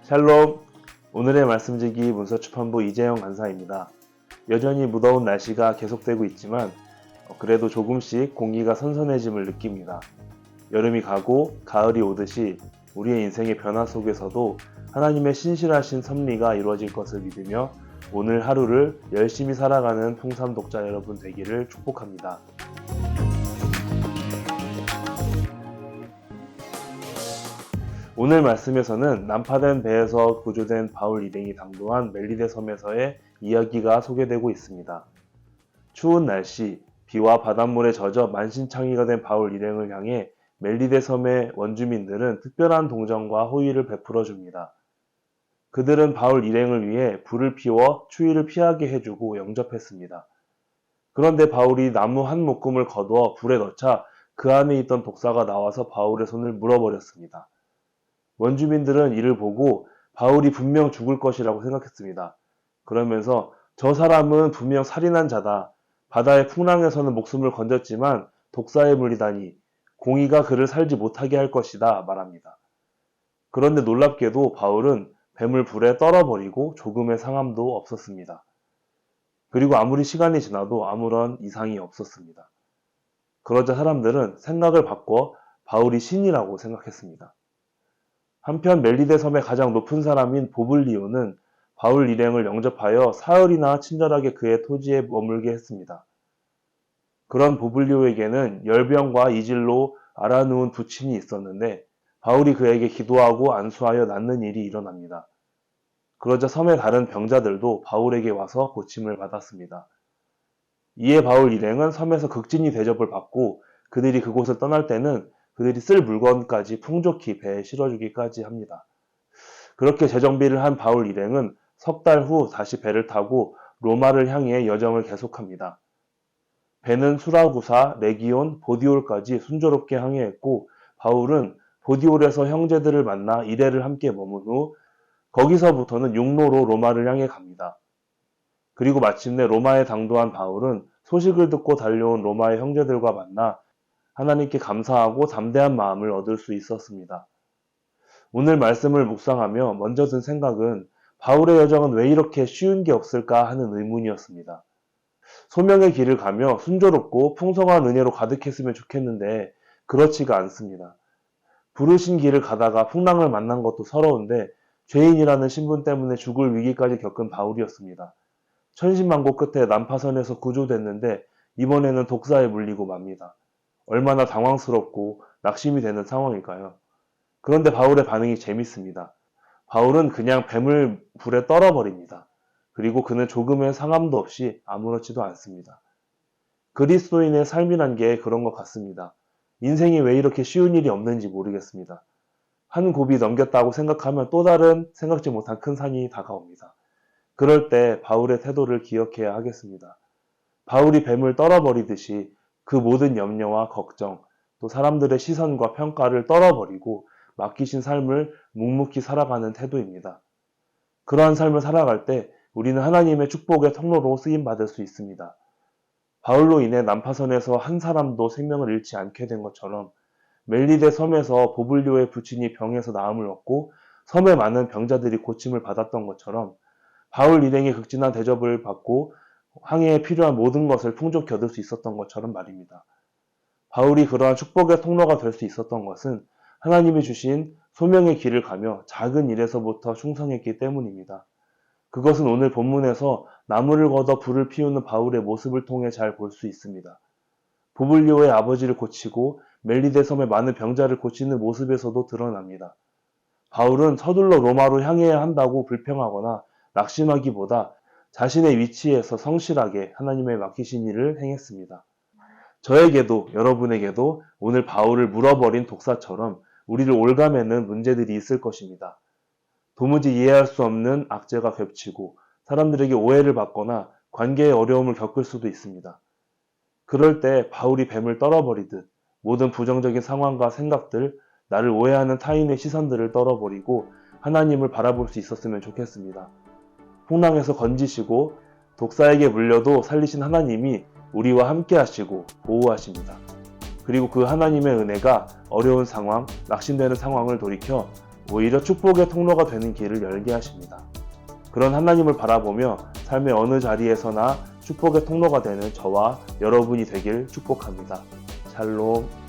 샬롬! 오늘의 말씀지기 문서출판부 이재영 간사입니다. 여전히 무더운 날씨가 계속되고 있지만 그래도 조금씩 공기가 선선해짐을 느낍니다. 여름이 가고 가을이 오듯이 우리의 인생의 변화 속에서도 하나님의 신실하신 섭리가 이루어질 것을 믿으며 오늘 하루를 열심히 살아가는 풍삼 독자 여러분 되기를 축복합니다. 오늘 말씀에서는 난파된 배에서 구조된 바울 일행이 당도한 멜리데 섬에서의 이야기가 소개되고 있습니다. 추운 날씨, 비와 바닷물에 젖어 만신창이가 된 바울 일행을 향해 멜리데 섬의 원주민들은 특별한 동정과 호의를 베풀어 줍니다. 그들은 바울 일행을 위해 불을 피워 추위를 피하게 해주고 영접했습니다. 그런데 바울이 나무 한 묶음을 거두어 불에 넣자 그 안에 있던 독사가 나와서 바울의 손을 물어버렸습니다. 원주민들은 이를 보고 바울이 분명 죽을 것이라고 생각했습니다. 그러면서 저 사람은 분명 살인한 자다. 바다의 풍랑에서는 목숨을 건졌지만 독사에 물리다니 공의가 그를 살지 못하게 할 것이다 말합니다. 그런데 놀랍게도 바울은 뱀을 불에 떨어버리고 조금의 상함도 없었습니다. 그리고 아무리 시간이 지나도 아무런 이상이 없었습니다. 그러자 사람들은 생각을 바꿔 바울이 신이라고 생각했습니다. 한편 멜리데 섬의 가장 높은 사람인 보블리오는 바울 일행을 영접하여 사흘이나 친절하게 그의 토지에 머물게 했습니다. 그런 보블리오에게는 열병과 이질로 알아누운 부친이 있었는데 바울이 그에게 기도하고 안수하여 낫는 일이 일어납니다. 그러자 섬의 다른 병자들도 바울에게 와서 고침을 받았습니다. 이에 바울 일행은 섬에서 극진히 대접을 받고 그들이 그곳을 떠날 때는 그들이 쓸 물건까지 풍족히 배에 실어주기까지 합니다. 그렇게 재정비를 한 바울 일행은 석 달 후 다시 배를 타고 로마를 향해 여정을 계속합니다. 배는 수라구사, 레기온, 보디올까지 순조롭게 항해했고 바울은 보디올에서 형제들을 만나 이래를 함께 머문 후 거기서부터는 육로로 로마를 향해 갑니다. 그리고 마침내 로마에 당도한 바울은 소식을 듣고 달려온 로마의 형제들과 만나 하나님께 감사하고 담대한 마음을 얻을 수 있었습니다. 오늘 말씀을 묵상하며 먼저 든 생각은 바울의 여정은 왜 이렇게 쉬운 게 없을까 하는 의문이었습니다. 소명의 길을 가며 순조롭고 풍성한 은혜로 가득했으면 좋겠는데 그렇지가 않습니다. 부르신 길을 가다가 풍랑을 만난 것도 서러운데 죄인이라는 신분 때문에 죽을 위기까지 겪은 바울이었습니다. 천신만고 끝에 난파선에서 구조됐는데 이번에는 독사에 물리고 맙니다. 얼마나 당황스럽고 낙심이 되는 상황일까요? 그런데 바울의 반응이 재밌습니다. 바울은 그냥 뱀을 불에 떨어버립니다. 그리고 그는 조금의 상함도 없이 아무렇지도 않습니다. 그리스도인의 삶이란 게 그런 것 같습니다. 인생이 왜 이렇게 쉬운 일이 없는지 모르겠습니다. 한 곱이 넘겼다고 생각하면 또 다른 생각지 못한 큰 산이 다가옵니다. 그럴 때 바울의 태도를 기억해야 하겠습니다. 바울이 뱀을 떨어버리듯이 그 모든 염려와 걱정, 또 사람들의 시선과 평가를 떨어버리고 맡기신 삶을 묵묵히 살아가는 태도입니다. 그러한 삶을 살아갈 때 우리는 하나님의 축복의 통로로 쓰임받을 수 있습니다. 바울로 인해 난파선에서 한 사람도 생명을 잃지 않게 된 것처럼 멜리데 섬에서 보블리오의 부친이 병에서 나음을 얻고 섬의 많은 병자들이 고침을 받았던 것처럼 바울 일행의 극진한 대접을 받고 항해에 필요한 모든 것을 풍족히 얻을 수 있었던 것처럼 말입니다. 바울이 그러한 축복의 통로가 될 수 있었던 것은 하나님이 주신 소명의 길을 가며 작은 일에서부터 충성했기 때문입니다. 그것은 오늘 본문에서 나무를 걷어 불을 피우는 바울의 모습을 통해 잘 볼 수 있습니다. 보블리오의 아버지를 고치고 멜리데 섬의 많은 병자를 고치는 모습에서도 드러납니다. 바울은 서둘러 로마로 향해야 한다고 불평하거나 낙심하기보다 자신의 위치에서 성실하게 하나님의 맡기신 일을 행했습니다. 저에게도 여러분에게도 오늘 바울을 물어버린 독사처럼 우리를 올가매는 문제들이 있을 것입니다. 도무지 이해할 수 없는 악재가 겹치고 사람들에게 오해를 받거나 관계의 어려움을 겪을 수도 있습니다. 그럴 때 바울이 뱀을 떨어버리듯 모든 부정적인 상황과 생각들, 나를 오해하는 타인의 시선들을 떨어버리고 하나님을 바라볼 수 있었으면 좋겠습니다. 풍랑에서 건지시고 독사에게 물려도 살리신 하나님이 우리와 함께 하시고 보호하십니다. 그리고 그 하나님의 은혜가 어려운 상황, 낙심되는 상황을 돌이켜 오히려 축복의 통로가 되는 길을 열게 하십니다. 그런 하나님을 바라보며 삶의 어느 자리에서나 축복의 통로가 되는 저와 여러분이 되길 축복합니다. 샬롬.